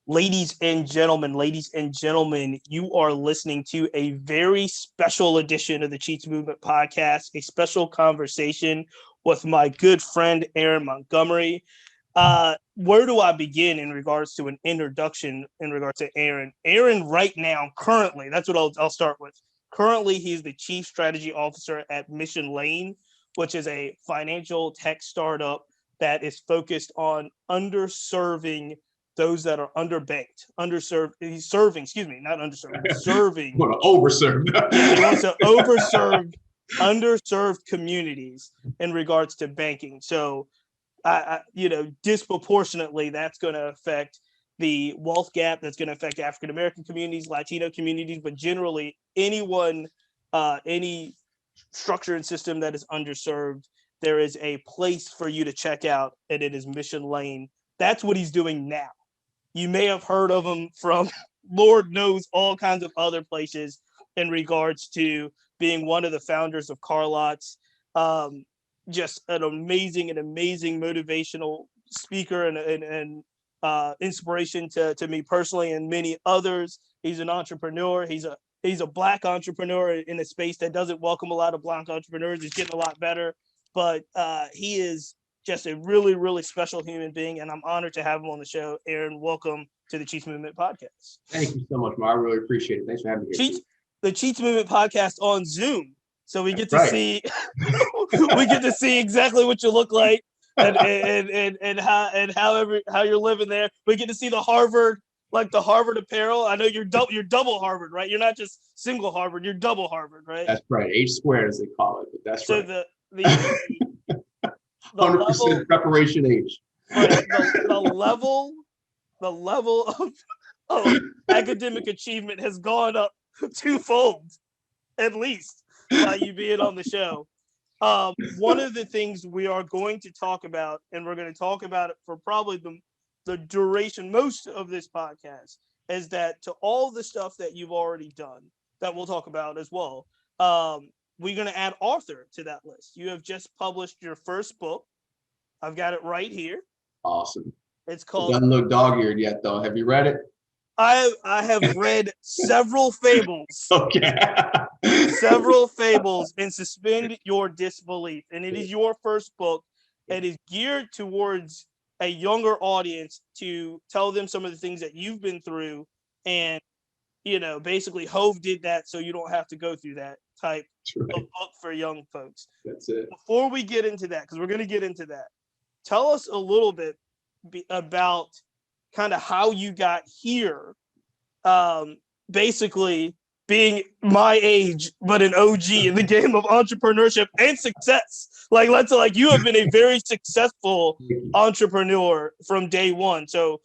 Ladies and gentlemen, you are listening to a very special edition of the Cheats Movement podcast, a special conversation with my good friend, Aaron Montgomery. Where do I begin in regards to an introduction in regards to Aaron? Aaron right now, currently, that's what I'll start with. Currently, he's the Chief Strategy Officer at Mission Lane, which is a financial tech startup that is focused on underserving those that are underserved. He's serving, not underserved, serving. Want to overserve. He wants to overserve underserved communities in regards to banking. So, disproportionately, that's going to affect the wealth gap. That's going to affect African American communities, Latino communities, but generally anyone, any structure and system that is underserved. There is a place for you to check out, and it is Mission Lane. That's what he's doing now. You may have heard of him from Lord knows all kinds of other places in regards to being one of the founders of CarLotz. Just an amazing motivational speaker and inspiration to me personally and many others. He's an entrepreneur. He's a Black entrepreneur in a space that doesn't welcome a lot of Black entrepreneurs. He's getting a lot better, but he is just a really, really special human being, and I'm honored to have him on the show. Aaron, welcome to the Cheats Movement podcast. Thank you so much, Mar. I really appreciate it. Thanks for having me here. The Cheats Movement podcast on Zoom, so we get to see we get to see exactly what you look like and how you're living there. We get to see the Harvard apparel. I know you're double Harvard, right? You're not just single Harvard, you're double Harvard, right? That's right. H squared, as they call it. But that's so right. The 100% preparation H. The level of academic achievement has gone up twofold, at least, by you being on the show. One of the things we are going to talk about, and we're going to talk about it for probably the duration, most of this podcast, is that to all the stuff that you've already done, that we'll talk about as well, we're going to add author to that list. You have just published your first book. I've got it right here. Awesome. It's called... It doesn't look dog-eared yet, though. Have you read it? I have read several fables. Okay. Several fables and Suspend Your Disbelief. And it is your first book. It is geared towards a younger audience to tell them some of the things that you've been through. And, basically Hove did that so you don't have to go through that type of book for young folks. That's it. Before we get into that, because we're going to get into that, tell us a little bit about kind of how you got here, basically being my age, but an OG in the game of entrepreneurship and success. You have been a very successful entrepreneur from day one. So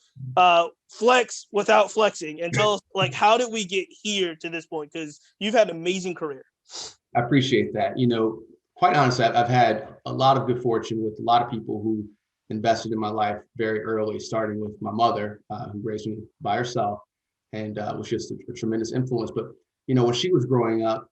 flex without flexing, and tell us, how did we get here to this point? Because you've had an amazing career. I appreciate that. Quite honestly, I've had a lot of good fortune with a lot of people who invested in my life very early, starting with my mother, who raised me by herself and was just a tremendous influence. But, when she was growing up,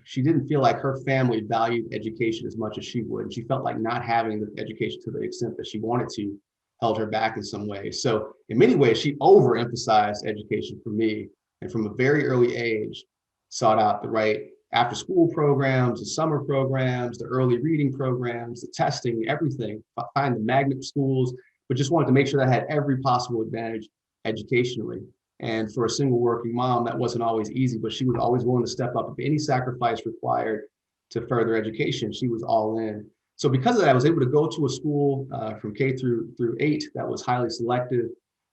she didn't feel like her family valued education as much as she would. And she felt like not having the education to the extent that she wanted to held her back in some ways. So in many ways, she overemphasized education for me. And from a very early age, sought out the right after school programs, the summer programs, the early reading programs, the testing, everything, find the magnet schools, but just wanted to make sure that I had every possible advantage educationally. And for a single working mom, that wasn't always easy, but she was always willing to step up. If any sacrifice required to further education, she was all in. So because of that, I was able to go to a school from K through 8 that was highly selective.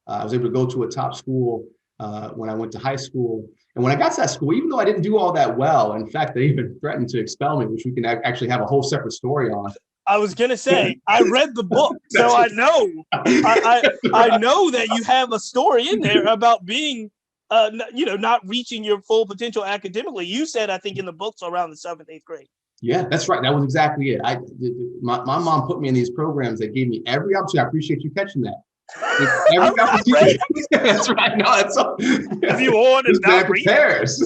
I was able to go to a top school when I went to high school. And when I got to that school, even though I didn't do all that well, in fact, they even threatened to expel me, which we can actually have a whole separate story on. I was going to say, I read the book, so I know. I know that you have a story in there about being, not reaching your full potential academically. You said, I think, in the books around the 7th, 8th grade. Yeah, that's right. That was exactly it. My mom put me in these programs that gave me every opportunity. I appreciate you catching that. Every opportunity. That's right. No, that's all. If you want to not read Paris.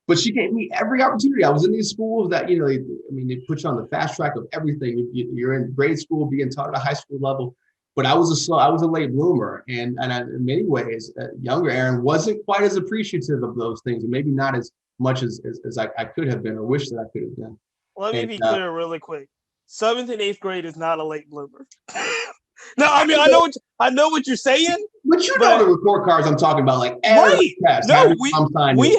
But she gave me every opportunity. I was in these schools that, they put you on the fast track of everything. You're in grade school, being taught at a high school level. but I was a late bloomer, and in many ways, younger Aaron wasn't quite as appreciative of those things, and maybe not as much as I could have been or wish that I could have been. Let me And be clear really quick. 7th and 8th grade is not a late bloomer. No, I mean I know what you're saying, but you know the report cards I'm talking about, like right? test, No, we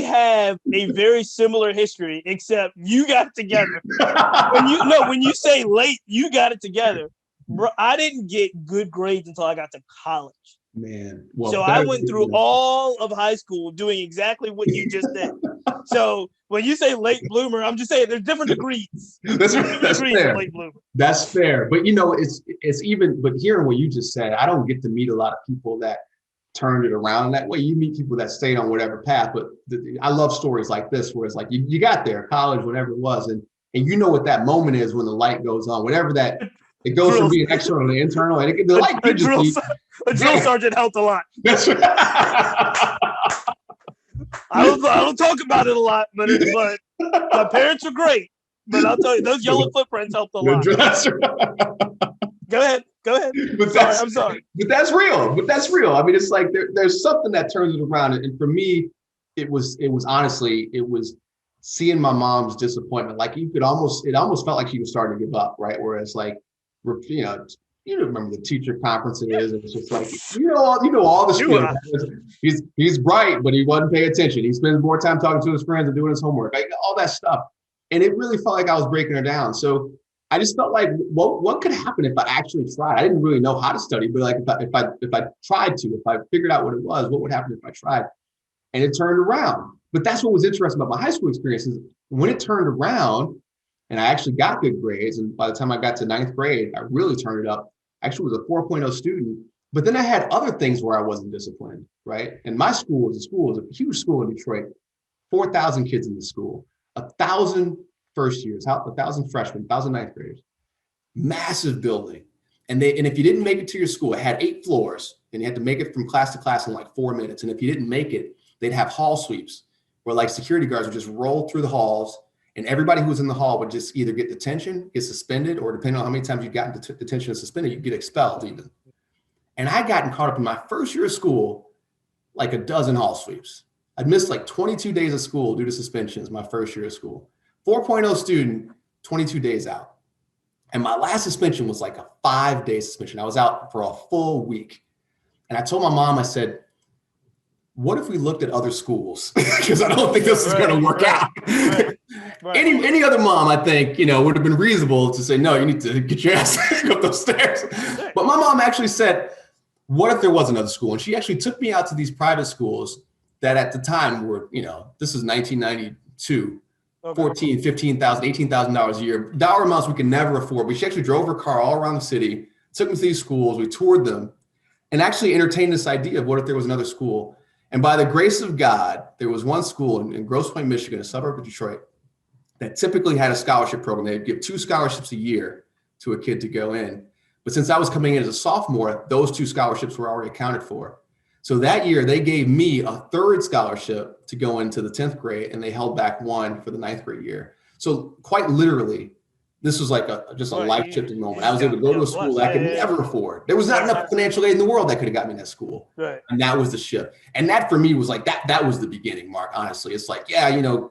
have a very similar history, except you got it together. When you say late, you got it together, bro. I didn't get good grades until I got to college. Man, well, so I went through all of high school doing exactly what you just did. So when you say late bloomer, I'm just saying there's different degrees. That's fair. Of late bloomer. That's fair. But you know, it's even. But hearing what you just said, I don't get to meet a lot of people that turned it around in that way. You meet people that stayed on whatever path. But I love stories like this, where it's like you got there, college, whatever it was, and you know what that moment is when the light goes on, whatever that. It goes from being external to internal, and the light could just be. A drill sergeant helped a lot. That's right. I don't talk about it a lot, but my parents are great. But I'll tell you, those yellow footprints helped a lot. Go ahead. I'm sorry. But that's real. I mean, it's like there's something that turns it around, and for me, it was honestly seeing my mom's disappointment. Like it almost felt like she was starting to give up, right? Whereas like, you remember the teacher conferences, and it's just like you know all the skills. He's bright, but he wasn't paying attention. He spends more time talking to his friends and doing his homework, like all that stuff. And it really felt like I was breaking her down. So I just felt like what could happen if I actually tried? I didn't really know how to study, but like if I tried to, if I figured out what it was, what would happen if I tried? And it turned around. But that's what was interesting about my high school experience is when it turned around. And I actually got good grades. And by the time I got to 9th grade, I really turned it up. I actually was a 4.0 student. But then I had other things where I wasn't disciplined, right? And my school was a huge school in Detroit, 4,000 kids in the school, 1,000 first years, 1,000 freshmen, 1,000 ninth graders, massive building. And if you didn't make it to your school, it had 8 floors and you had to make it from class to class in like 4 minutes. And if you didn't make it, they'd have hall sweeps where like security guards would just roll through the halls. And everybody who was in the hall would just either get detention, get suspended, or depending on how many times you got into detention and suspended, you'd get expelled even. And I'd gotten caught up in my first year of school, like a dozen hall sweeps. I'd missed like 22 days of school due to suspensions my first year of school. 4.0 student, 22 days out. And my last suspension was like a 5-day suspension. I was out for a full week. And I told my mom, I said, what if we looked at other schools? Because I don't think this is going to work out. Right. Any other mom, I think, would have been reasonable to say, no, you need to get your ass up those stairs. But my mom actually said, what if there was another school? And she actually took me out to these private schools that at the time were, this is 1992, okay. $14,000, $15,000, $18,000 a year, dollar amounts we could never afford. But she actually drove her car all around the city, took me to these schools, we toured them, and actually entertained this idea of what if there was another school. And by the grace of God, there was one school in Grosse Pointe, Michigan, a suburb of Detroit, that typically had a scholarship program. They'd give 2 scholarships a year to a kid to go in. But since I was coming in as a sophomore, those 2 scholarships were already accounted for. So that year, they gave me a 3rd scholarship to go into the 10th grade, and they held back 1 for the 9th grade year. So quite literally, this was like just a life-shifting moment. I was able to go to a school that I could never afford. There was not enough financial aid in the world that could have got me in that school. Right. And that was the shift. And that for me was like, that was the beginning, Mark, honestly. It's like,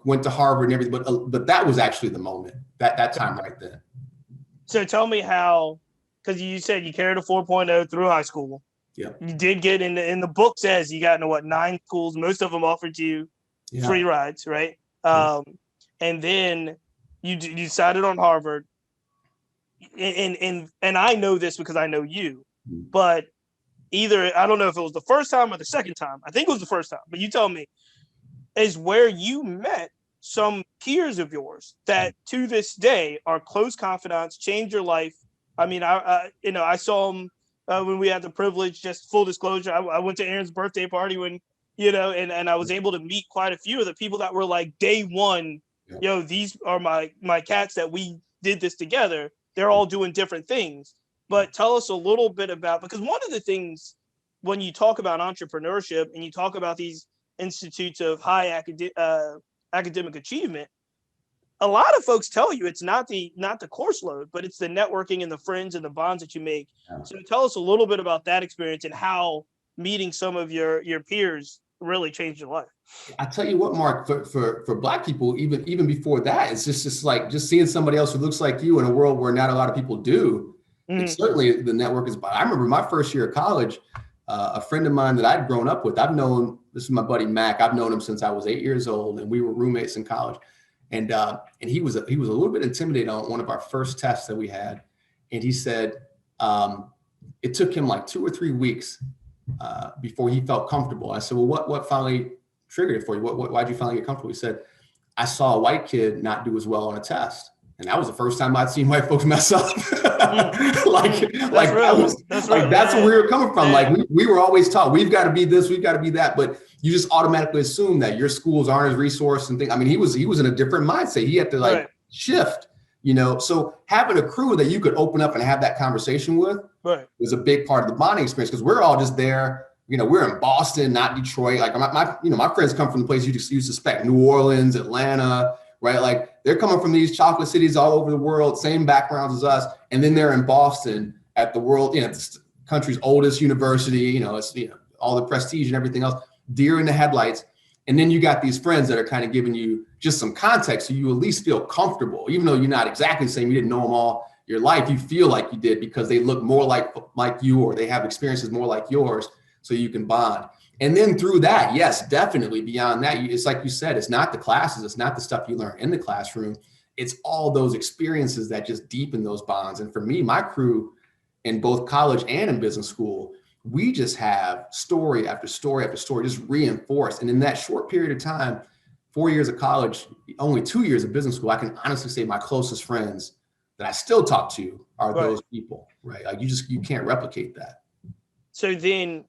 went to Harvard and everything, but that was actually the moment, that time right then. So tell me how, because you said you carried a 4.0 through high school. Yeah. You did get in the book says you got into 9 schools. Most of them offered you free rides, right? Yeah. And then you decided on Harvard, and I know this because I know you, but either, I don't know if it was the first time or the second time. I think it was the first time, but you tell me, is where you met some peers of yours that to this day are close confidants, changed your life. I mean, I saw them when we had the privilege, just full disclosure, I went to Aaron's birthday party when, and I was able to meet quite a few of the people that were like day one, these are my cats that we did this together. They're all doing different things. But tell us a little bit about, because one of the things when you talk about entrepreneurship and you talk about these institutes of high academic achievement, a lot of folks tell you it's not the course load, but it's the networking and the friends and the bonds that you make. Yeah. So tell us a little bit about that experience and how meeting some of your peers really changed your life. I tell you what, Mark, for Black people, even before that, it's just like just seeing somebody else who looks like you in a world where not a lot of people do. It's certainly the network is. I remember my first year of college, a friend of mine that I'd grown up with. This is my buddy Mac. I've known him since I was 8 years old, and we were roommates in college. And he was a little bit intimidated on one of our first tests that we had, and he said it took him like 2 or 3 weeks before he felt comfortable. I said, well, what finally triggered it for you? Why'd you finally get comfortable? He said, I saw a white kid not do as well on a test. And that was the first time I'd seen white folks mess up. That's where we were coming from. Like we were always taught, we've got to be this, we've got to be that. But you just automatically assume that your schools aren't as resourced and things. I mean, he was in a different mindset. He had to shift, So having a crew that you could open up and have that conversation with was a big part of the bonding experience, because we're all just there. We're in Boston, not Detroit. Like my friends come from the places you suspect, New Orleans, Atlanta, right? Like they're coming from these chocolate cities all over the world, same backgrounds as us. And then they're in Boston at the world, the country's oldest university, it's, all the prestige and everything else, deer in the headlights. And then you got these friends that are kind of giving you just some context, so you at least feel comfortable, even though you're not exactly the same, you didn't know them all your life, you feel like you did because they look more like you, or they have experiences more like yours, so you can bond. And then through that, yes, definitely beyond that, it's like you said, it's not the classes, it's not the stuff you learn in the classroom, it's all those experiences that just deepen those bonds. And for me, my crew in both college and in business school, we just have story after story after story, just reinforced. And in that short period of time, 4 years of college, only 2 years of business school, I can honestly say my closest friends that I still talk to are those people, right? Like you can't replicate that. So then,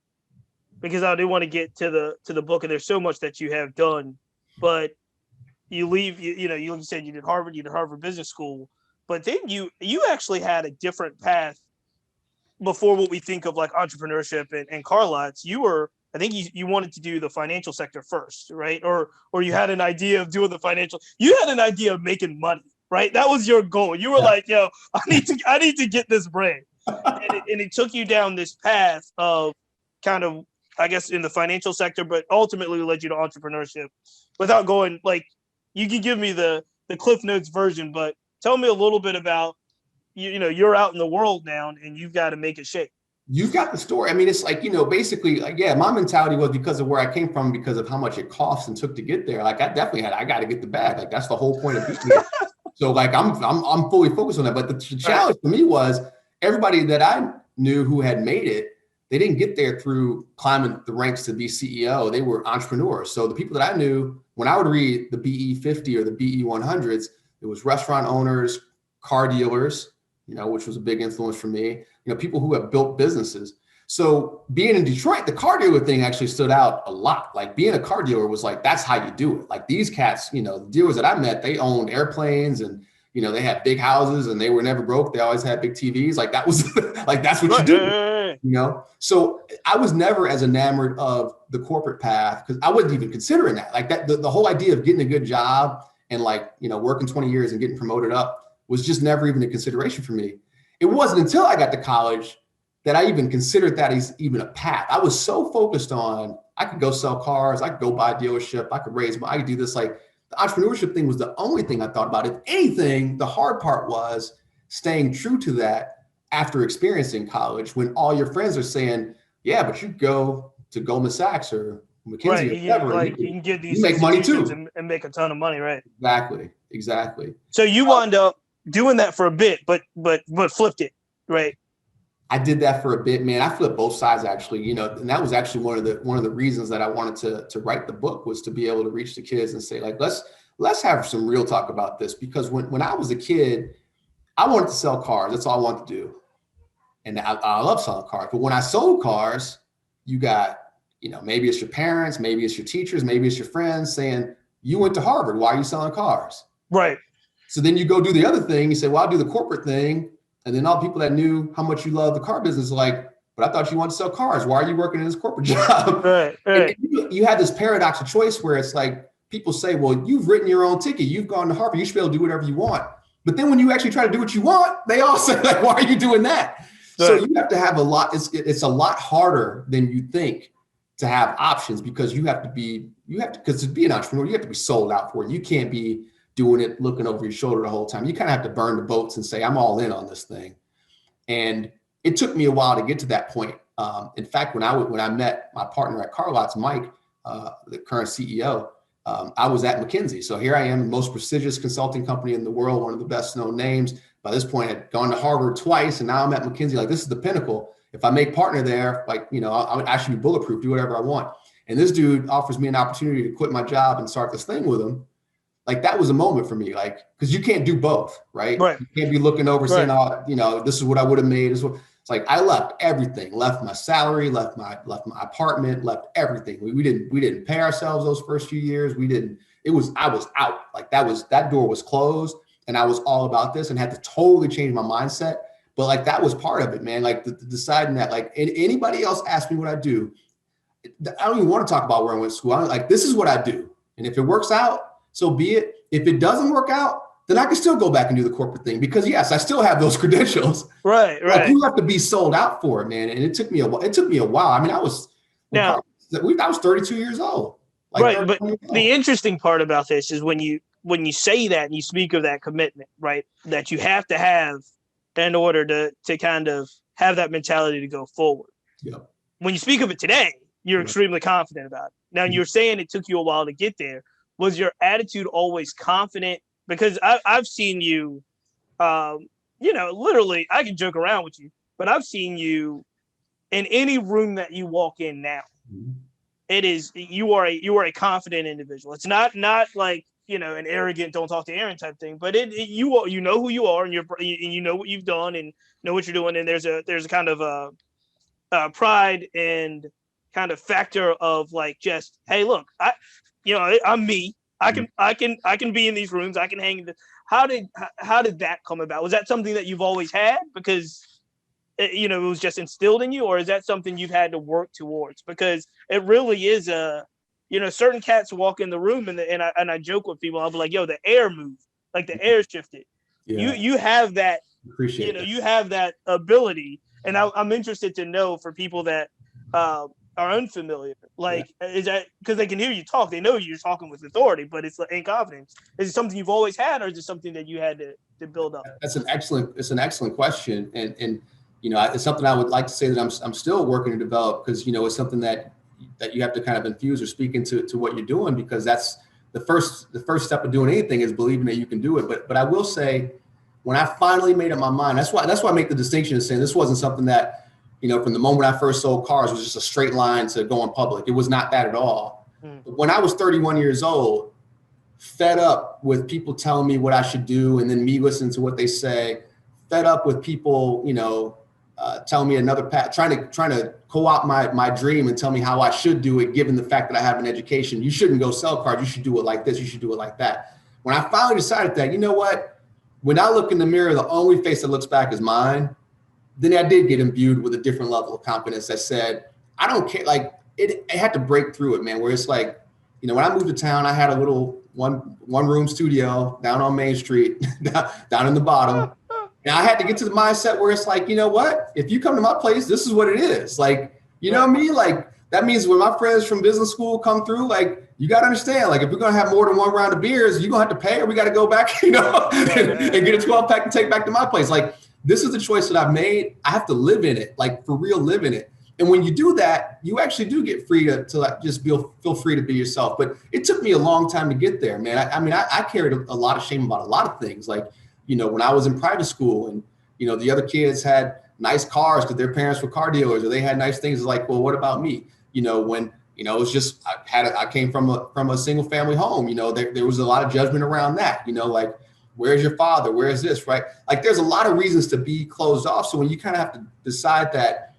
because I do want to get to the book, and there's so much that you have done, but you leave, you said you did Harvard Business School, but then you actually had a different path before what we think of like entrepreneurship and CarLotz. I think you wanted to do the financial sector first, right? Or you had an idea of doing you had an idea of making money, right? That was your goal. You were like, yo, I need to get this bread. And it took you down this path of kind of, I guess, in the financial sector, but ultimately led you to entrepreneurship. Without going, like, you can give me the Cliff Notes version, but tell me a little bit about, you're out in the world now and you've got to make it shake. You've got the story. I mean, it's like, basically, like, my mentality was because of where I came from, because of how much it costs and took to get there. Like, I got to get the bag. Like, that's the whole point of being here. So like, I'm fully focused on that. But the challenge for me was everybody that I knew who had made it, they didn't get there through climbing the ranks to be CEO. They were entrepreneurs. So the people that I knew, when I would read the BE 50 or the BE 100s, it was restaurant owners, car dealers, which was a big influence for me, people who have built businesses. So being in Detroit, the car dealer thing actually stood out a lot. Like being a car dealer was like, that's how you do it. Like these cats, the dealers that I met, they owned airplanes and, they had big houses and they were never broke. They always had big TVs. Like that was like, that's what you do, So I was never as enamored of the corporate path because I wasn't even considering that. Like that, the whole idea of getting a good job and like, working 20 years and getting promoted up was just never even a consideration for me. It wasn't until I got to college that I even considered that as even a path. I was so focused on, I could go sell cars, I could go buy a dealership, I could do this. Like the entrepreneurship thing was the only thing I thought about. If anything, the hard part was staying true to that after experiencing college, when all your friends are saying, yeah, but you go to Goldman Sachs or McKinsey, or whatever, you can get these, you make money too, and make a ton of money, right? Exactly. So you wound up doing that for a bit, but flipped it, right? I did that for a bit, man. I flipped both sides actually, and that was actually one of the reasons that I wanted to write the book, was to be able to reach the kids and say, like, let's have some real talk about this. Because when I was a kid, I wanted to sell cars. That's all I wanted to do. And I love selling cars. But when I sold cars, you got, maybe it's your parents, maybe it's your teachers, maybe it's your friends saying, you went to Harvard, why are you selling cars? Right. So then you go do the other thing. You say, well, I'll do the corporate thing. And then all the people that knew how much you love the car business are like, but I thought you wanted to sell cars. Why are you working in this corporate job? Right. And you had this paradox of choice where it's like, people say, well, you've written your own ticket. You've gone to Harvard. You should be able to do whatever you want. But then when you actually try to do what you want, they all say, like, why are you doing that? So you have to have a lot. It's a lot harder than you think to have options, because because to be an entrepreneur, you have to be sold out for it. You can't be doing it looking over your shoulder the whole time. You kind of have to burn the boats and say, I'm all in on this thing. And it took me a while to get to that point. In fact, when I met my partner at CarLotz, Mike, the current CEO, I was at McKinsey. So here I am, the most prestigious consulting company in the world, one of the best known names. By this point, I'd gone to Harvard twice, and now I'm at McKinsey. Like, this is the pinnacle. If I make partner there, like, I should be bulletproof, do whatever I want. And this dude offers me an opportunity to quit my job and start this thing with him. Like, that was a moment for me, like, because you can't do both, right? You can't be looking over saying, oh, this is what I would have made. It's like, I left everything, left my salary, left my apartment, left everything. We didn't pay ourselves those first few years. I was out. Like, that door was closed, and I was all about this and had to totally change my mindset. But like, that was part of it, man. Like, deciding that, like, anybody else asked me what I do, I don't even want to talk about where I went to school. I'm like, this is what I do. And if it works out, so be it. If it doesn't work out, then I can still go back and do the corporate thing, because yes, I still have those credentials. Right. Like, you have to be sold out for it, man. And it took me a while. I mean, I was 32 years old. Like, right. But the interesting part about this is when you say that and you speak of that commitment, right, that you have to have in order to kind of have that mentality to go forward. Yep. When you speak of it today, you're extremely confident about it. Now, you're saying it took you a while to get there. Was your attitude always confident? Because I've seen you, literally, I can joke around with you, but I've seen you in any room that you walk in now. It is, you are a confident individual. It's not like, an arrogant, don't talk to Aaron type thing, but you know who you are, and you know what you've done and know what you're doing. And there's a kind of a pride and kind of factor of like, just, hey, look, I'm me. I can be in these rooms. I can hang. How did that come about? Was that something that you've always had because it was just instilled in you, or is that something you've had to work towards? Because it really is certain cats walk in the room and I joke with people. I'll be like, yo, the air moved, like the air shifted. Yeah. You have that. Appreciate that. You have that ability, and I'm interested to know for people that are unfamiliar, like, is that because they can hear you talk, they know you're talking with authority, but it's in confidence. Is it something you've always had, or is it something that you had to build up? It's an excellent question, and it's something I would like to say that I'm still working to develop, because it's something that you have to kind of infuse or speak into what you're doing, because that's the first step of doing anything, is believing that you can do it. But I will say, when I finally made up my mind, that's why I make the distinction of saying this wasn't something that, from the moment I first sold cars, was just a straight line to going public. It was not that at all. But when I was 31 years old, fed up with people telling me what I should do, and then me listening to what they say, fed up with people, telling me another path, trying to co-opt my dream and tell me how I should do it, given the fact that I have an education. You shouldn't go sell cars. You should do it like this. You should do it like that. When I finally decided that, you know what? When I look in the mirror, the only face that looks back is mine. Then I did get imbued with a different level of confidence that said, I don't care. Like, it had to break through it, man, where it's like, when I moved to town, I had a little one room studio down on Main Street, down in the bottom. And I had to get to the mindset where it's like, you know what? If you come to my place, this is what it is. Like, you know what I mean? Like, that means when my friends from business school come through, like, you got to understand, like, if we're going to have more than one round of beers, you're going to have to pay, or we got to go back, and get a 12-pack and take back to my place. Like, this is the choice that I've made. I have to live in it, like, for real, live in it. And when you do that, you actually do get free to like, just feel free to be yourself. But it took me a long time to get there, man. I carried a lot of shame about a lot of things. Like, when I was in private school, and, the other kids had nice cars because their parents were car dealers, or they had nice things. It's like, well, what about me? When, it was just, I came from a single family home, there was a lot of judgment around that, like, where's your father? Where is this, right? Like, there's a lot of reasons to be closed off. So when you kind of have to decide that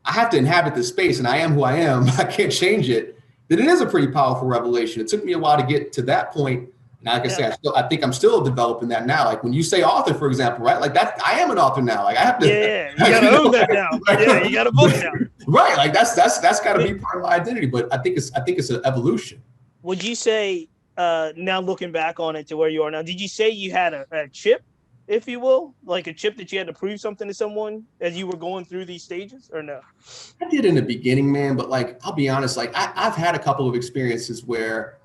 I have to inhabit this space and I am who I am, I can't change it, then it is a pretty powerful revelation. It took me a while to get to that point. And like I say, I think I'm still developing that now. Like, when you say author, for example, right? Like, that, I am an author now. Like, I have to. Yeah, you gotta own that now. Yeah, you got a book now. Right. Like, that's got to be part of my identity. But I think it's an evolution. Would you say, now looking back on it to where you are now, did you say you had a chip, if you will, like a chip that you had to prove something to someone as you were going through these stages, or no? I did in the beginning, man, but like, I'll be honest, like I've had a couple of experiences where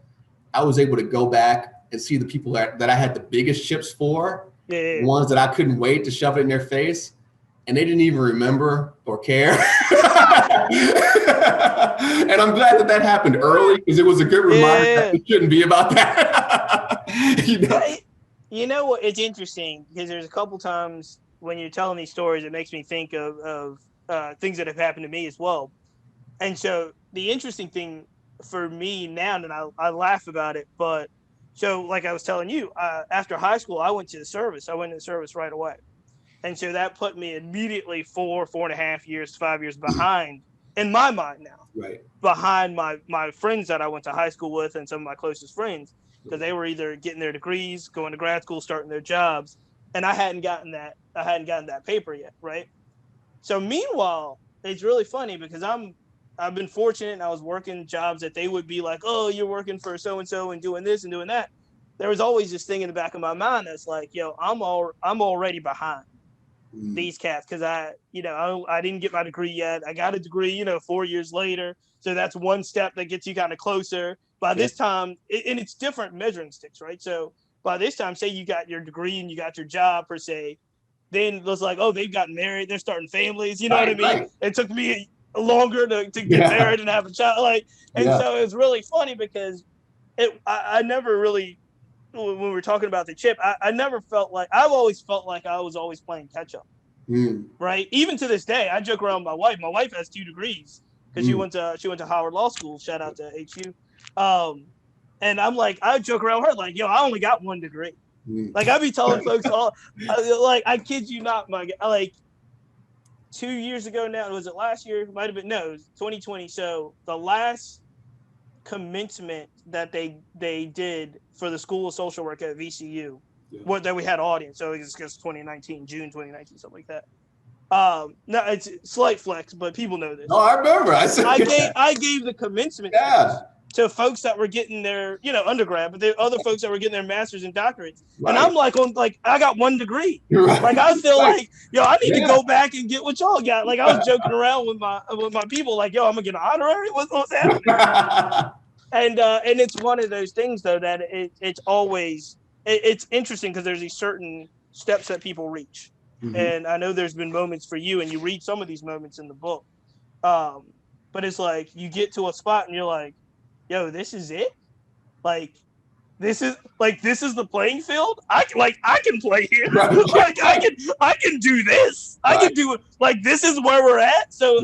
I was able to go back and see the people that I had the biggest chips for, Yeah. the ones that I couldn't wait to shove it in their face, and they didn't even remember or care. And I'm glad that happened early, because it was a good reminder that it shouldn't be about that. You know what? It's interesting because there's a couple times when you're telling these stories, it makes me think of things that have happened to me as well. And so the interesting thing for me now, and I laugh about it, but so like I was telling you, after high school, I went to the service. I went to the service right away. And so that put me immediately 4.5 years, 5 years behind, in my mind now, right, behind my friends that I went to high school with and some of my closest friends, because they were either getting their degrees, going to grad school, starting their jobs, and I hadn't gotten that paper yet, right? So meanwhile, it's really funny because I've been fortunate, and I was working jobs that they would be like, oh, you're working for so-and-so and doing this and doing that. There was always this thing in the back of my mind that's like, yo, I'm already behind these cats, because I didn't get my degree yet. I got a degree, 4 years later. So that's one step that gets you kind of closer. By this time, and it's different measuring sticks, right? So by this time, say you got your degree and you got your job per se, then it was like, oh, they've gotten married, they're starting families, you know what I mean? Right. It took me longer to get married and have a child. So it was really funny because I never really, when we were talking about the chip, I never felt like, I've always felt like I was always playing catch up, right? Even to this day, I joke around with my wife. My wife has 2 degrees because she went to Howard Law School. Shout out to HU. And I'm like, I joke around with her like, yo, I only got 1 degree. Like I be telling folks I kid you not, like 2 years ago now, was it last year? Might have been, no, it was 2020. So the last commencement that they did for the School of Social Work at VCU, that we had audience. So it's just 2019, June 2019, something like that. No, it's slight flex, but people know this. No, I remember. I gave the commencement to folks that were getting their, undergrad, but there are other folks that were getting their masters and doctorates. Right. And I'm like, I got 1 degree. Right. Like I feel like, I need to go back and get what y'all got. Like I was joking around with my people, like, yo, I'm gonna get an honorary. What's happening? And it's one of those things though that it's always it's interesting because there's these certain steps that people reach. And I know there's been moments for you, and you read some of these moments in the book. But it's like you get to a spot and you're like, yo, this is it? Like this is the playing field? I can play here. Right. Like I can do this. Right. I can do it. Like this is where we're at. So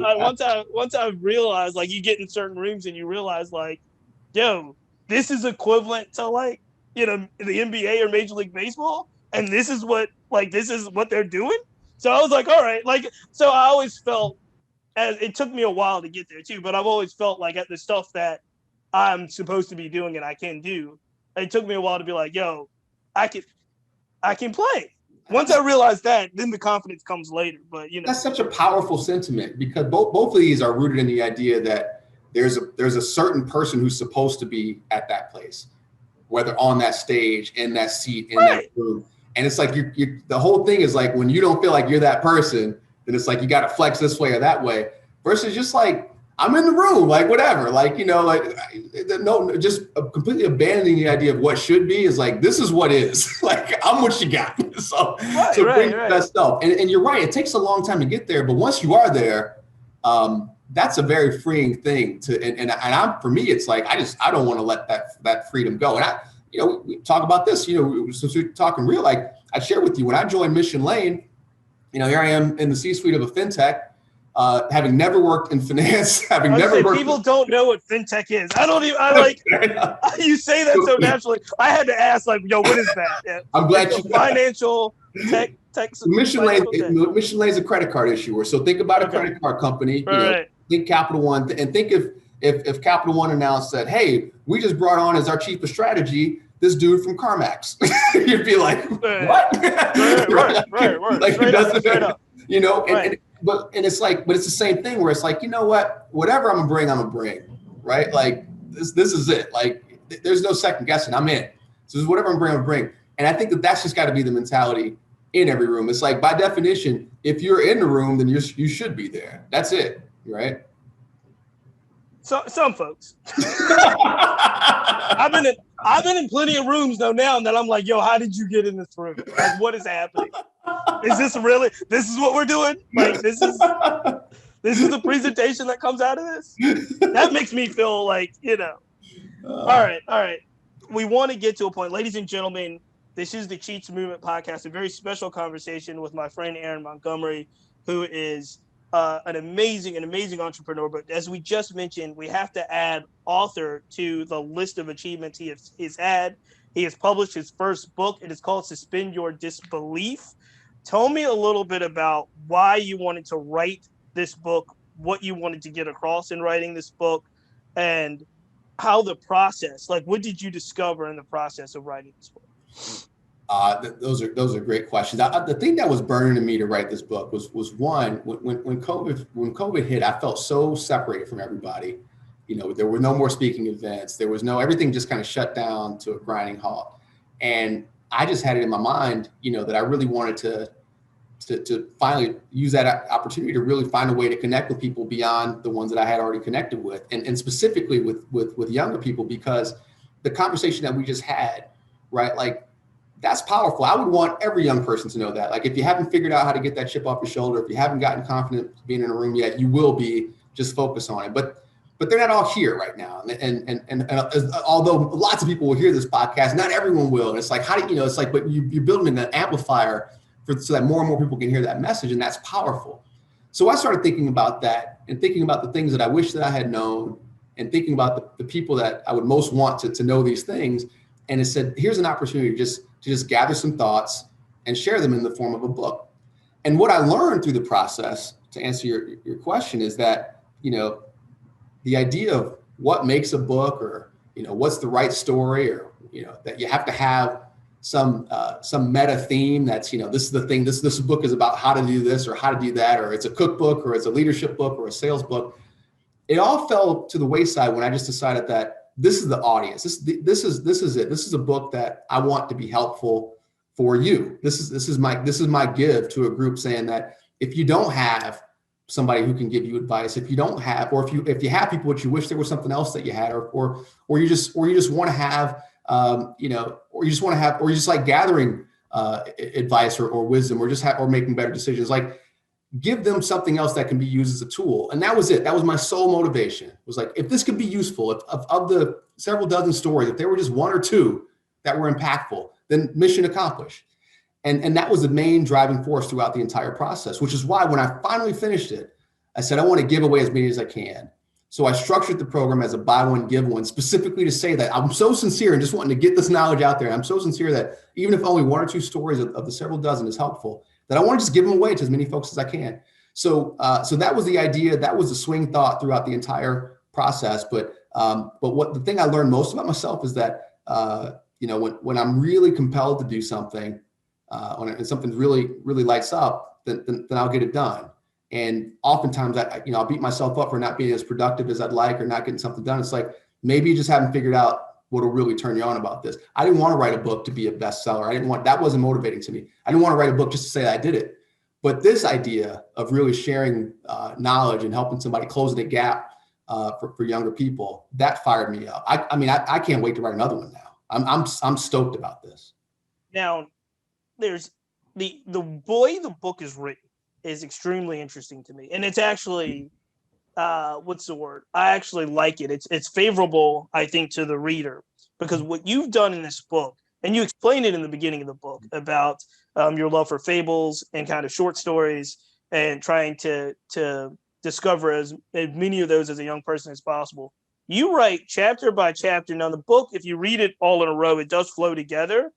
once I realized, like, you get in certain rooms and you realize like, yo, this is equivalent to like, the NBA or Major League Baseball, and this is what they're doing. So I was like, all right, like, so I always felt, as it took me a while to get there too, but I've always felt like at the stuff that I'm supposed to be doing and I can do, it took me a while to be like, yo, I can play. Once I realized that, then the confidence comes later. But that's such a powerful sentiment, because both of these are rooted in the idea that there's a certain person who's supposed to be at that place, whether on that stage, in that seat, in that room. And it's like you the whole thing is like, when you don't feel like you're that person, then it's like you got to flex this way or that way, versus just like, I'm in the room, like whatever, like, just completely abandoning the idea of what should be is like, this is what is. Like, I'm what you got. So bring that stuff. And you're right, it takes a long time to get there, but once you are there, that's a very freeing thing for me, it's like, I don't want to let that freedom go. And we talk about this, since we're talking real, like I shared with you, when I joined Mission Lane, here I am in the C-suite of a fintech, having never worked in finance, people don't know what fintech is. You say that so naturally. I had to ask, like, yo, what is that? Yeah. I'm glad you financial tech. Mission Lane is a credit card issuer. So think about a credit card company. Think Capital One, and think if Capital One announced that, hey, we just brought on as our chief of strategy this dude from CarMax, you'd be like, what? Right. Like, straight up. And it's like, but it's the same thing where it's like, you know what? Whatever I'm gonna bring, right? Like this is it. Like there's no second guessing. I'm in. So whatever I'm bring. And I think that's just got to be the mentality in every room. It's like, by definition, if you're in the room, then you should be there. That's it, right? So some folks. I've been in plenty of rooms though now that I'm like, yo, how did you get in this room? Like, what is happening? Is this really? This is what we're doing? Like, this is the presentation that comes out of this? That makes me feel like, All right. We want to get to a point, ladies and gentlemen. This is the Cheats Movement podcast, a very special conversation with my friend Aaron Montgomery, who is an amazing entrepreneur. But as we just mentioned, we have to add author to the list of achievements he has had. He has published his first book. It is called Suspend Your Disbelief. Tell me a little bit about why you wanted to write this book, what you wanted to get across in writing this book, and how the process, like, what did you discover in the process of writing this book? Those are great questions. The thing that was burning in me to write this book was one, when COVID hit, I felt so separated from everybody. There were no more speaking events. There was everything just kind of shut down to a grinding halt. And I just had it in my mind, that I really wanted to finally use that opportunity to really find a way to connect with people beyond the ones that I had already connected with, and specifically with younger people, because the conversation that we just had, right? Like, that's powerful. I would want every young person to know that. Like, if you haven't figured out how to get that chip off your shoulder, if you haven't gotten confident being in a room yet, you will be. Just focus on it. But they're not all here right now. And although lots of people will hear this podcast, not everyone will. And it's like, how do it's like, but you're building an amplifier so that more and more people can hear that message, and that's powerful. So I started thinking about that, and thinking about the things that I wish that I had known, and thinking about the people that I would most want to know these things. And it said, here's an opportunity to just gather some thoughts and share them in the form of a book. And what I learned through the process, to answer your question, is that, the idea of what makes a book, or, what's the right story, or, that you have to have some meta theme that's, this is the thing, this book is about how to do this or how to do that, or it's a cookbook, or it's a leadership book, or a sales book. It all fell to the wayside when I just decided that this is the audience. This is it. This is a book that I want to be helpful for you. This is my give to a group, saying that if you don't have somebody who can give you advice, if you don't have, or if you have people but you wish there was something else that you had, or you just want to have, or you just like gathering advice or wisdom, or making better decisions, like, give them something else that can be used as a tool. And that was it. That was my sole motivation. It was like, if this could be useful, if of the several dozen stories, if there were just one or two that were impactful, then mission accomplished. And that was the main driving force throughout the entire process, which is why when I finally finished it, I said, I want to give away as many as I can. So I structured the program as a buy one, give one, specifically to say that I'm so sincere and just wanting to get this knowledge out there. I'm so sincere that even if only one or two stories of the several dozen is helpful, that I want to just give them away to as many folks as I can. So that was the idea. That was the swing thought throughout the entire process. But what the thing I learned most about myself is that, when I'm really compelled to do something, when something really, really lights up, then I'll get it done. And oftentimes I'll beat myself up for not being as productive as I'd like, or not getting something done. It's like, maybe you just haven't figured out what will really turn you on about this. I didn't want to write a book to be a bestseller. That wasn't motivating to me. I didn't want to write a book just to say that I did it. But this idea of really sharing knowledge and helping somebody close the gap for younger people, that fired me up. I can't wait to write another one now. I'm stoked about this. Now, there's the way the book is written is extremely interesting to me, and it's actually what's the word? I actually like it. It's favorable, I think, to the reader, because what you've done in this book, and you explain it in the beginning of the book about your love for fables and kind of short stories, and trying to discover as many of those as a young person as possible. You write chapter by chapter. Now, the book, if you read it all in a row, it does flow together,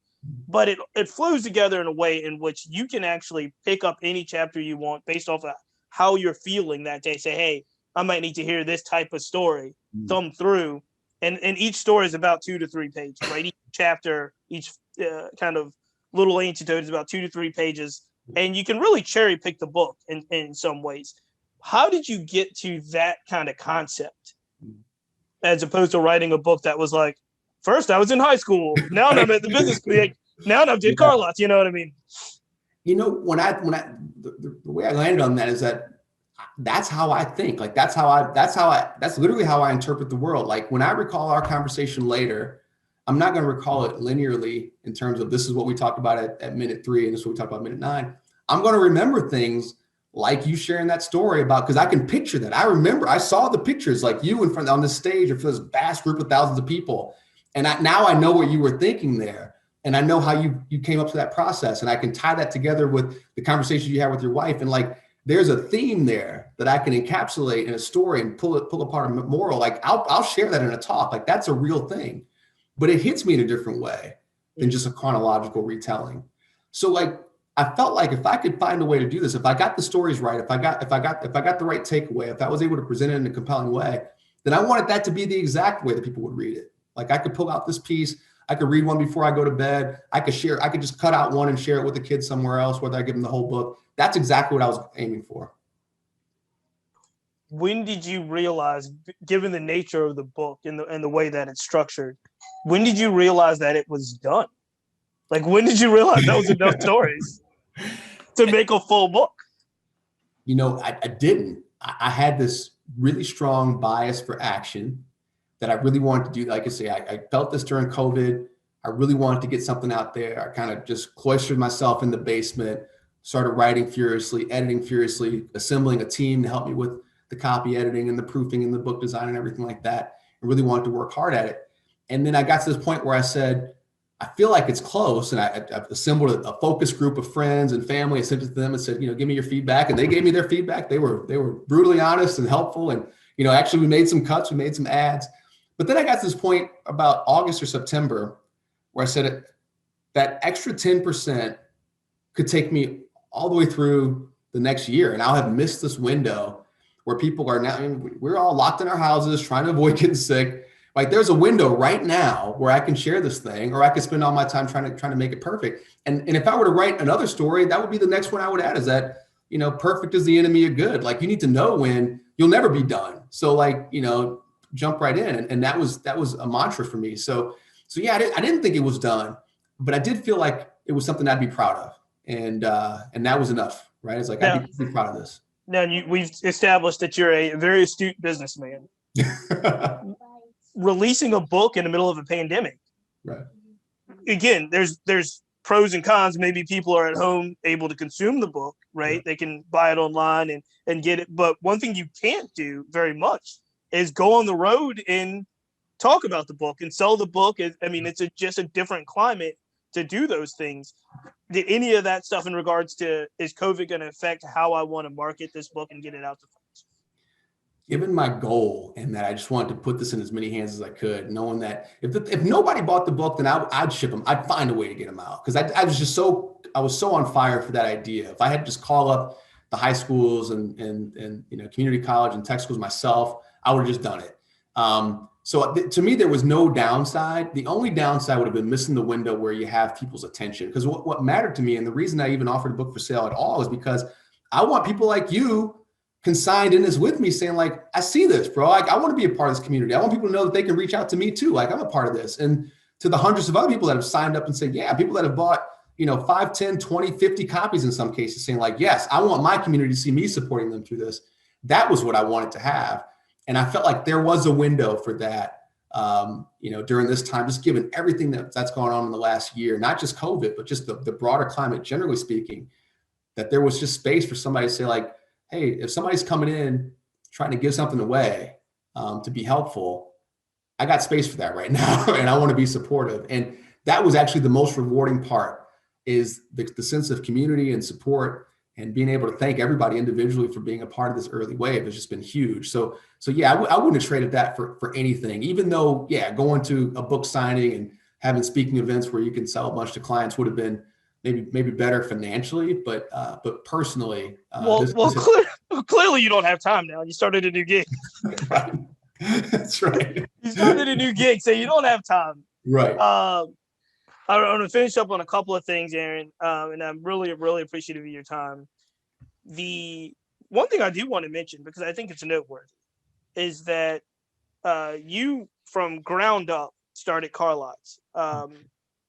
but it flows together in a way in which you can actually pick up any chapter you want based off of how you're feeling that day. Say, hey, I might need to hear this type of story, thumb through. And each story is about 2 to 3 pages, right? Each chapter, each kind of little anecdote is about 2 to 3 pages. And you can really cherry pick the book in some ways. How did you get to that kind of concept, as opposed to writing a book that was like first I was in high school. Now I'm at the business school. Like, now I'm doing CarLotz. You know what I mean? You know, the way I landed on that is that that's how I think. Like, that's literally how I interpret the world. Like, when I recall our conversation later, I'm not going to recall it linearly in terms of this is what we talked about at minute 3 and this is what we talked about at minute 9. I'm going to remember things like you sharing that story about, because I can picture that. I remember, I saw the pictures like you in front on this stage or for this vast group of thousands of people. And now I know what you were thinking there. And I know how you came up to that process. And I can tie that together with the conversations you had with your wife. And like, there's a theme there that I can encapsulate in a story and pull apart a moral. Like, I'll share that in a talk. Like, that's a real thing, but it hits me in a different way than just a chronological retelling. So like, I felt like if I could find a way to do this, if I got the stories right, if I got the right takeaway, if I was able to present it in a compelling way, then I wanted that to be the exact way that people would read it. Like, I could pull out this piece, I could read one before I go to bed. I could just cut out one and share it with the kids somewhere else, whether I give them the whole book. That's exactly what I was aiming for. When did you realize, given the nature of the book and the way that it's structured, when did you realize that it was done? Like, when did you realize that was enough stories to make a full book? You know, I didn't. I had this really strong bias for action that I really wanted to do. Like I say, I felt this during COVID. I really wanted to get something out there. I kind of just cloistered myself in the basement, started writing furiously, editing furiously, assembling a team to help me with the copy editing and the proofing and the book design and everything like that. I really wanted to work hard at it. And then I got to this point where I said, I feel like it's close. And I've assembled a focus group of friends and family. I sent it to them and said, you know, give me your feedback. And they gave me their feedback. They were brutally honest and helpful. And, you know, actually we made some cuts, we made some ads. But then I got to this point about August or September where I said that extra 10% could take me all the way through the next year. And I'll have missed this window where people are now, I mean, we're all locked in our houses trying to avoid getting sick. Like, there's a window right now where I can share this thing, or I could spend all my time trying to make it perfect. And if I were to write another story, that would be the next one I would add, is that, you know, perfect is the enemy of good. Like, you need to know when you'll never be done. So like, you know, jump right in. And that was a mantra for me. So yeah, I didn't think it was done, but I did feel like it was something I'd be proud of. And that was enough, right? It's like, I'd be proud of this. Now, we've established that you're a very astute businessman. Releasing a book in the middle of a pandemic. Right. Again, there's pros and cons. Maybe people are at home able to consume the book, right? Yeah. They can buy it online and get it. But one thing you can't do very much is go on the road and talk about the book and sell the book. I mean, it's just a different climate to do those things. Did any of that stuff in regards to, is COVID going to affect how I want to market this book and get it out to folks? Given my goal and that I just wanted to put this in as many hands as I could, knowing that if nobody bought the book, then I'd ship them. I'd find a way to get them out, because I was so on fire for that idea. If I had just called up the high schools and you know, community college and tech schools myself, I would have just done it. So to me, there was no downside. The only downside would have been missing the window where you have people's attention. Because what mattered to me, and the reason I even offered a book for sale at all, is because I want people like you consigned in this with me, saying like, I see this, bro. Like, I want to be a part of this community. I want people to know that they can reach out to me too. Like, I'm a part of this. And to the hundreds of other people that have signed up and said, yeah, people that have bought, you know, 5, 10, 20, 50 copies in some cases, saying like, yes, I want my community to see me supporting them through this. That was what I wanted to have. And I felt like there was a window for that, you know, during this time, just given everything that's going on in the last year, not just COVID, but just the broader climate, generally speaking, that there was just space for somebody to say like, hey, if somebody's coming in trying to give something away to be helpful, I got space for that right now, and I want to be supportive. And that was actually the most rewarding part, is the sense of community and support, and being able to thank everybody individually for being a part of this early wave has just been huge. So yeah, I wouldn't have traded that for anything, even though, yeah, going to a book signing and having speaking events where you can sell a bunch to clients would have been maybe better financially, but personally, clearly you don't have time now. You started a new gig. Right. That's right. You started a new gig, so you don't have time. Right. I want to finish up on a couple of things, Aaron, and I'm really, really appreciative of your time. The one thing I do want to mention, because I think it's noteworthy, is that you, from ground up, started CarLotz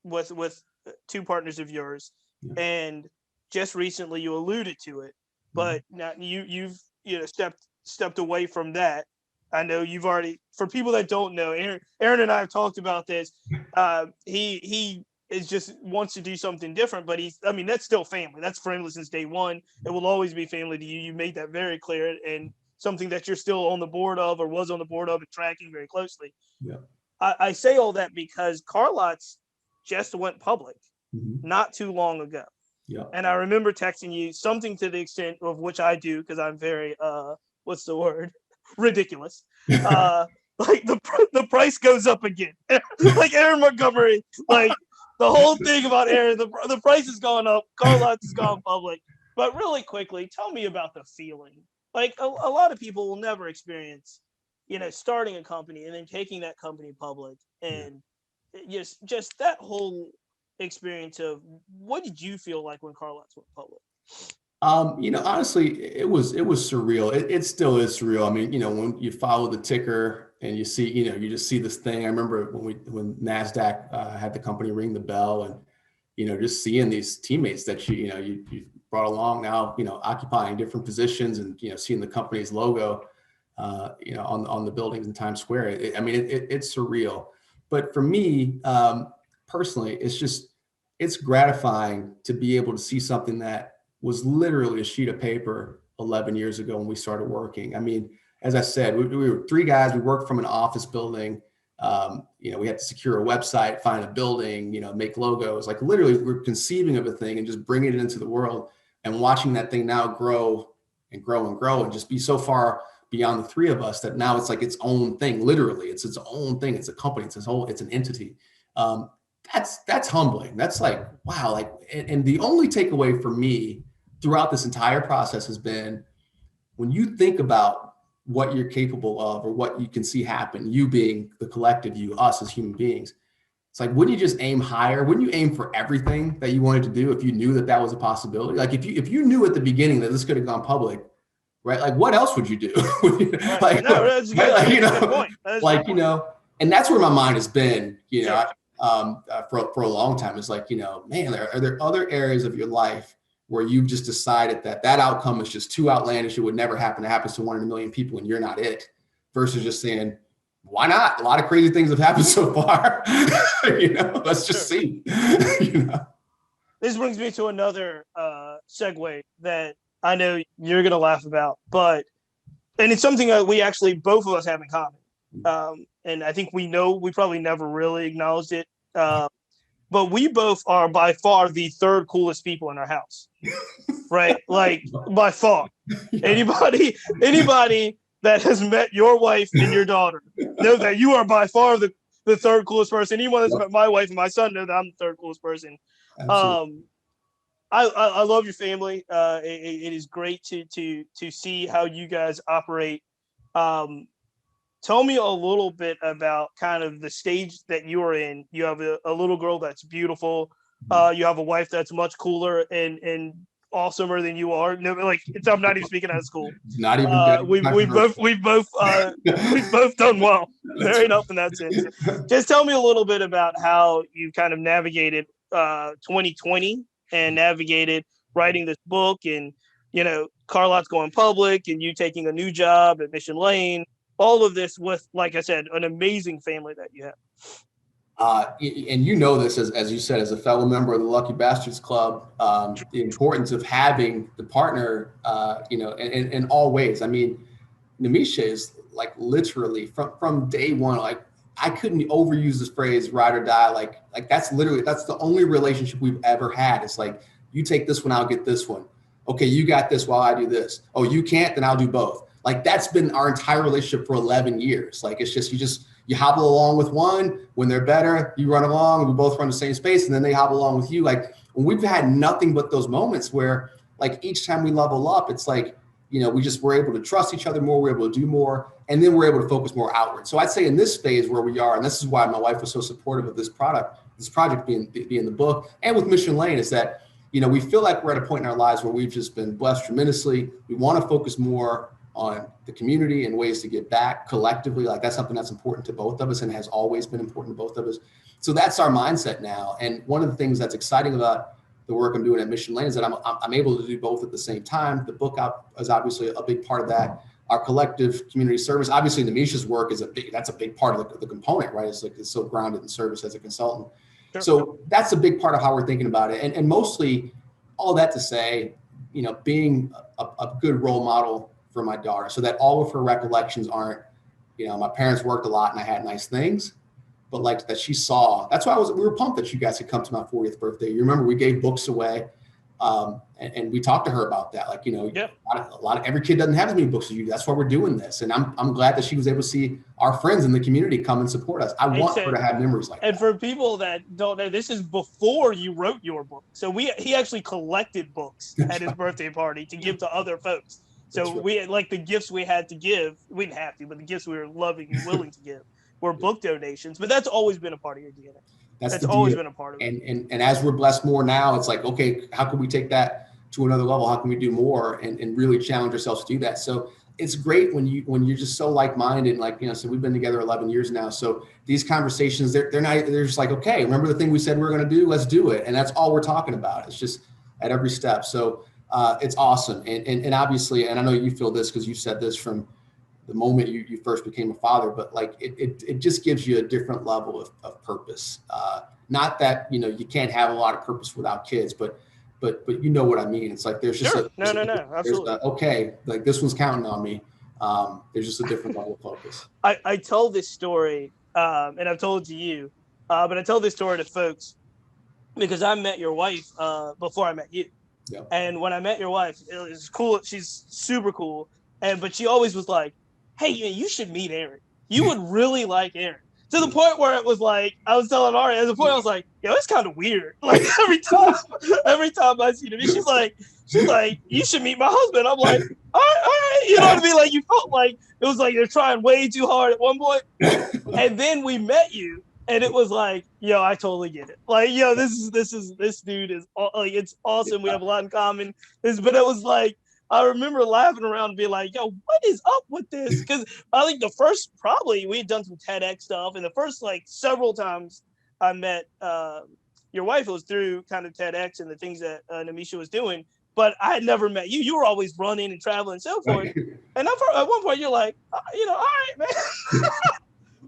with two partners of yours, and just recently you alluded to it, but now you've stepped away from that. I know you've already. For people that don't know, Aaron and I have talked about this. He is just wants to do something different, but that's still family. That's family since day one. It will always be family to you. You made that very clear, and something that you're still on the board of, or was on the board of, and tracking very closely. Yeah. I say all that because CarLotz just went public not too long ago. Yeah. And I remember texting you something to the extent of which I do, because I'm very what's the word? Ridiculous. Like the price goes up again. Like Aaron Montgomery, like the whole thing about Aaron, the price has gone up, CarLotz has gone public. But really quickly, tell me about the feeling. Like a lot of people will never experience, starting a company and then taking that company public, and just that whole experience of what did you feel like when CarLotz went public? Honestly, it was surreal. It still is surreal. I mean, when you follow the ticker and you see, you just see this thing. I remember when NASDAQ had the company ring the bell, and just seeing these teammates that you brought along now, occupying different positions, and seeing the company's logo, on the buildings in Times Square. It's surreal. But for me, personally, it's gratifying to be able to see something that was literally a sheet of paper 11 years ago when we started working. I mean, as I said, we were three guys. We worked from an office building. We had to secure a website, find a building, make logos. Like literally, we're conceiving of a thing and just bringing it into the world, and watching that thing now grow and grow and grow, and just be so far beyond the three of us that now it's like its own thing. Literally, it's its own thing. It's a company. It's an entity. That's humbling. That's like, wow. Like, and the only takeaway for me throughout this entire process has been, when you think about what you're capable of, or what you can see happen, you being the collective, you, us as human beings, it's like, wouldn't you just aim higher? Wouldn't you aim for everything that you wanted to do if you knew that was a possibility? Like if you knew at the beginning that this could have gone public, right? Like what else would you do? Like, no, that's good. Right? Like, That's a good point. Like, and that's where my mind has been, Sure. For a long time. It's like, man, are there other areas of your life where you've just decided that outcome is just too outlandish, it would never happen, it happens to 1 in a million people, and you're not it, versus just saying, why not? A lot of crazy things have happened so far. Let's just see. This brings me to another segue that I know you're going to laugh about, and it's something that we actually, both of us have in common. And I think we probably never really acknowledged it. But we both are by far the third coolest people in our house, right? Like by far. Anybody that has met your wife and your daughter know that you are by far the third coolest person. Anyone that's met my wife and my son know that I'm the third coolest person. I love your family. It is great to see how you guys operate. Tell me a little bit about kind of the stage that you are in. You have a little girl that's beautiful. You have a wife that's much cooler and awesomer than you are. No, like I'm not even speaking out of school. Not even. We've both done well. Fair enough in that sense. Just tell me a little bit about how you kind of navigated 2020 and navigated writing this book, and CarLotz going public, and you taking a new job at Mission Lane. All of this with, like I said, an amazing family that you have. And this, as you said, as a fellow member of the Lucky Bastards Club, the importance of having the partner, in all ways. I mean, Namisha is like literally from day one, like I couldn't overuse this phrase ride or die. Like that's the only relationship we've ever had. It's like, you take this one, I'll get this one. Okay, you got this while I do this. Oh, you can't, then I'll do both. Like that's been our entire relationship for 11 years. Like it's just, you hobble along with one. When they're better, you run along, we both run the same space, and then they hobble along with you. Like when we've had nothing but those moments where like each time we level up, it's like, we're able to trust each other more, we're able to do more, and then we're able to focus more outward. So I'd say in this phase where we are, and this is why my wife was so supportive of this project being the book, and with Mission Lane, is that, we feel like we're at a point in our lives where we've just been blessed tremendously. We want to focus more on the community and ways to give back collectively. Like that's something that's important to both of us and has always been important to both of us. So that's our mindset now. And one of the things that's exciting about the work I'm doing at Mission Lane is that I'm able to do both at the same time. The book out is obviously a big part of that. Our collective community service, obviously Namisha's work is that's a big part of the component, right? It's so grounded in service as a consultant. Sure. So that's a big part of how we're thinking about it. And mostly all that to say, being a good role model for my daughter so that all of her recollections aren't, my parents worked a lot and I had nice things, but like that she saw. That's why we were pumped that you guys had come to my 40th birthday. You remember we gave books away, and we talked to her about that. Like, Yep. a lot of every kid doesn't have as many books as you. That's why we're doing this. And I'm glad that she was able to see our friends in the community come and support us. I want her to have memories like that. And for people that don't know, this is before you wrote your book. So he actually collected books at his birthday party to give to other folks. So we had, like, the gifts we had to give, we didn't have to, but the gifts we were loving and willing to give were book donations. But that's always been a part of your DNA. That's always been a part of it. And as we're blessed more now, it's like, okay, how can we take that to another level? How can we do more and really challenge ourselves to do that? So it's great when you're just so like-minded, like, so we've been together 11 years now. So these conversations, they're just like, okay, remember the thing we said we were going to do? Let's do it. And that's all we're talking about. It's just at every step. So it's awesome. And obviously, and I know you feel this because you said this from the moment you first became a father, but like it just gives you a different level of purpose. Not that, you can't have a lot of purpose without kids, but you know what I mean? It's like, there's just absolutely. Okay, like this one's counting on me. There's just a different level of focus. I tell this story, and I've told it to you, but I tell this story to folks because I met your wife before I met you. Yeah. And when I met your wife, it was cool. She's super cool. But she always was like, hey, you should meet Aaron. You would really like Aaron. To the point where it was like, I was telling Ari, at the point I was like, yo, it's kind of weird. Like every time I see him, she's like, you should meet my husband. I'm like, all right. You know what I mean? Like you felt like it was like you're trying way too hard at one point. And then we met you. And it was like, yo, I totally get it. Like, yo, this dude is like, it's awesome. We have a lot in common. But it was like, I remember laughing around and being like, yo, what is up with this? Because I think the first, probably we had done some TEDx stuff. And the first, like, several times I met your wife, it was through kind of TEDx and the things that Namisha was doing. But I had never met you. You were always running and traveling and so forth. And at one point, you're like, all right, man.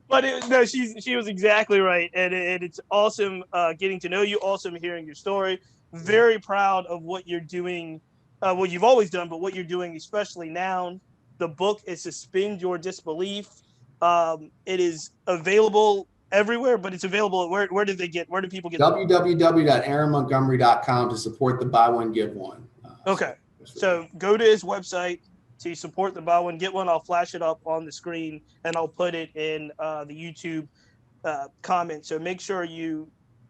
But she was exactly right, and it's awesome getting to know you. Awesome hearing your story. Very proud of what you're doing, what you've always done, but what you're doing, especially now. The book is Suspend Your Disbelief. It is available everywhere, but it's available. Where do people get? www.aaronmontgomery.com to support the buy one give one. Okay, so go to his website to support the buy one get one. I'll flash it up on the screen and I'll put it in the YouTube comments. So make sure you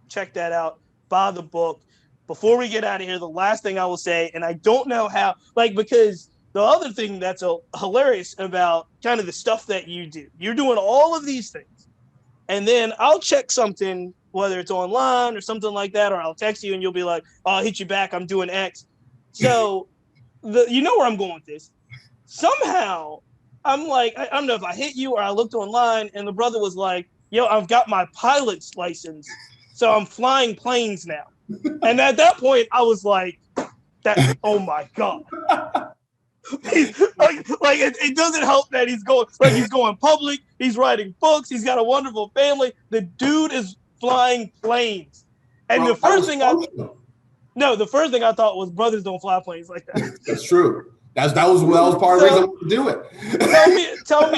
check that out. Buy the book. Before we get out of here, the last thing I will say, and I don't know how, because the other thing that's hilarious about kind of the stuff that you do, you're doing all of these things, and then I'll check something, whether it's online or something like that, or I'll text you and you'll be like, oh, I'll hit you back. I'm doing X. So you know where I'm going with this. Somehow I'm like, I don't know if I hit you or I looked online and the brother was like, yo, I've got my pilot's license. So I'm flying planes now. And at that point I was like, oh my God. It doesn't help that he's going public. He's writing books. He's got a wonderful family. The dude is flying planes. And the first thing I thought was brothers don't fly planes like that. That's true. That was part of the reason I wanted to do it. Tell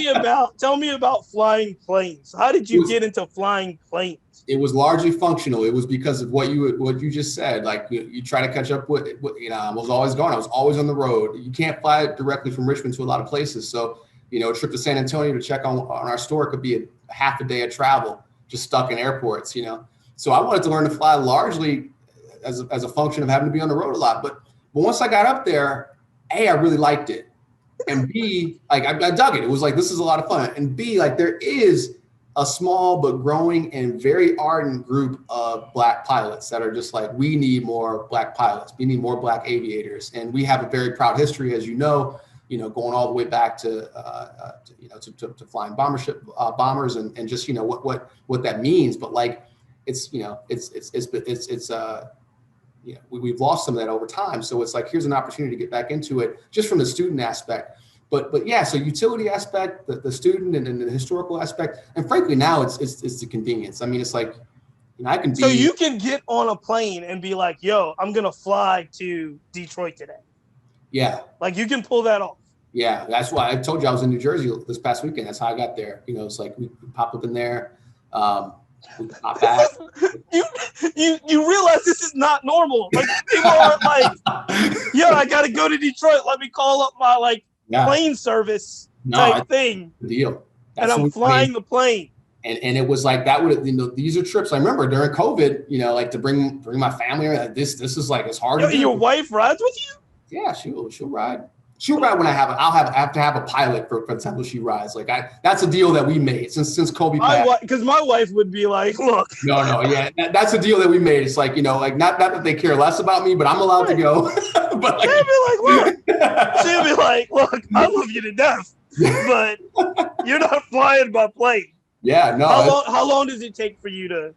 me about flying planes. How did you get into flying planes? It was largely functional. It was because of what you just said. Like you try to catch up with, I was always gone. I was always on the road. You can't fly directly from Richmond to a lot of places. So, a trip to San Antonio to check on our store could be a half a day of travel, just stuck in airports, So I wanted to learn to fly largely as a function of having to be on the road a lot. But once I got up there, A, I really liked it. And B, I dug it. It was like, this is a lot of fun. And B, there is a small but growing and very ardent group of Black pilots that are just like, we need more Black pilots. We need more Black aviators. And we have a very proud history, as you know, going all the way back to flying bombers and just, what that means. But like, we've lost some of that over time. So it's like, here's an opportunity to get back into it just from the student aspect. But yeah, so utility aspect, the student and the historical aspect, and frankly now it's the convenience. I mean, it's like, I can be. So you can get on a plane and be like, yo, I'm gonna fly to Detroit today. Yeah. Like you can pull that off. Yeah, that's why I told you I was in New Jersey this past weekend. That's how I got there. It's like we pop up in there. We pop back. You realize this is not normal. Like people aren't like, yo, I gotta go to Detroit. Let me call up my plane service type thing. The deal. And I'm flying the plane. And it was like that would, these are trips. I remember during COVID, like to bring my family. This is like, it's hard to do. Your wife rides with you? Yeah, she'll ride. She'll ride when I have to have a pilot for the time she rides. Like that's a deal that we made since Kobe passed. Because my wife would be like, look. No, yeah, that's a deal that we made. It's like, not that they care less about me, but I'm allowed to go. But she'll be like, look, I love you to death, but you're not flying by plane. Yeah, no. How long does it take for you to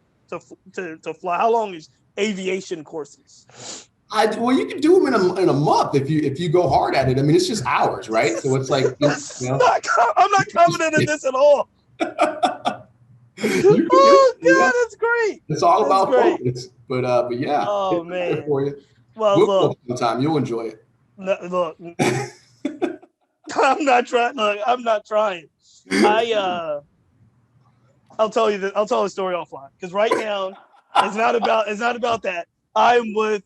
fly? How long is aviation courses? Well, you can do them in a month if you go hard at it. I mean, it's just hours, right? So it's like, I'm not confident in this at all. God, that's great. It's all about focus. But yeah. Oh man. For you. Well, look. Sometime you'll enjoy it. No, look. I'm not trying. Look, I'm not trying. I'll tell the story offline because right now it's not about that. I'm with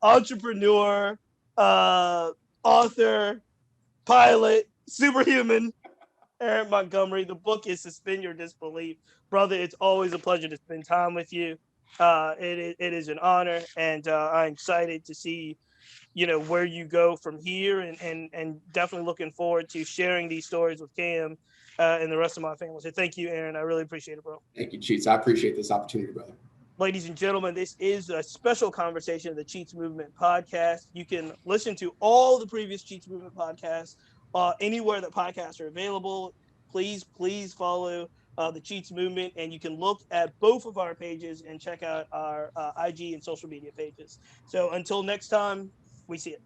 entrepreneur, author, pilot, superhuman, Aaron Montgomery. The book is Suspend Your Disbelief. Brother, it's always a pleasure to spend time with you. It is an honor, and I'm excited to see, where you go from here, and definitely looking forward to sharing these stories with Cam and the rest of my family. So thank you, Aaron. I really appreciate it, bro. Thank you, Cheats. I appreciate this opportunity, brother. Ladies and gentlemen, this is a special conversation of the Cheats Movement podcast. You can listen to all the previous Cheats Movement podcasts anywhere that podcasts are available. Please follow the Cheats Movement, and you can look at both of our pages and check out our IG and social media pages. So until next time, we see it.